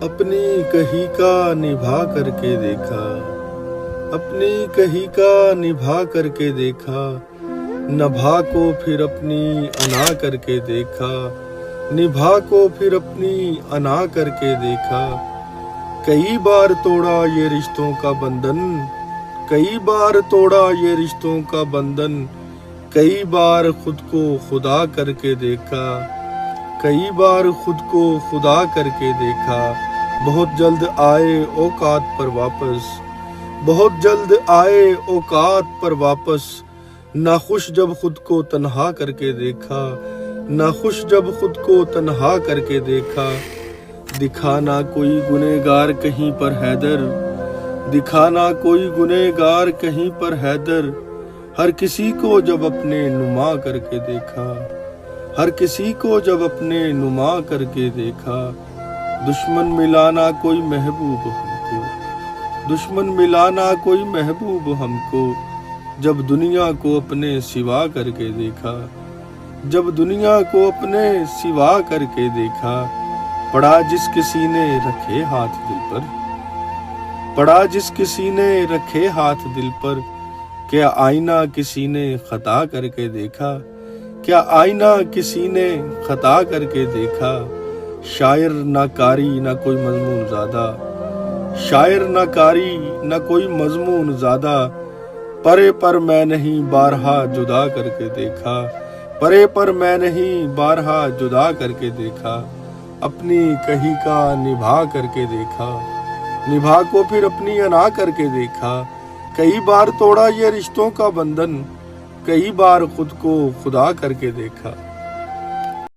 اپنی کہی کا نبھا کر کے دیکھا، اپنی کہی کا نبھا کر کے دیکھا، نبھا کو پھر اپنی انا کر کے دیکھا، نبھا کو پھر اپنی انا کر کے دیکھا۔ کئی بار توڑا یہ رشتوں کا بندھن، کئی بار توڑا یہ رشتوں کا بندھن، کئی بار خود کو خدا کر کے دیکھا، کئی بار خود کو خدا کر کے دیکھا۔ بہت جلد آئے اوقات پر واپس، بہت جلد آئے اوقات پر واپس، ناخوش جب خود کو تنہا کر کے دیکھا، ناخوش جب خود کو تنہا کر کے دیکھا۔ دکھانا کوئی گنہگار کہیں پر حیدر، دکھانا کوئی گنہگار کہیں پر حیدر، ہر کسی کو جب اپنے نما کر کے دیکھا، ہر کسی کو جب اپنے نما کر کے دیکھا۔ دشمن ملانا کوئی محبوب ہم کو، دشمن ملانا کوئی محبوب ہم کو، جب دنیا کو اپنے سوا کر کے دیکھا، جب دنیا کو اپنے سوا کر کے دیکھا۔ پڑا جس کسی نے رکھے ہاتھ دل پر، پڑا جس کسی نے رکھے ہاتھ دل پر، کیا آئینہ کسی نے خطا کر کے دیکھا، کیا آئینہ کسی نے خطا کر کے دیکھا۔ شاعر نہ کاری نہ کوئی مضمون زادہ، شاعر نہ کاری نہ کوئی مضمون زادہ، پرے پر میں نہیں بارہا جدا کر کے دیکھا، پرے پر میں نہیں بارہا جدا کر کے دیکھا۔ اپنی کہی کا نبھا کر کے دیکھا، نبھا کو پھر اپنی انا کر کے دیکھا۔ کئی بار توڑا یہ رشتوں کا بندھن، کئی بار خود کو خدا کر کے دیکھا۔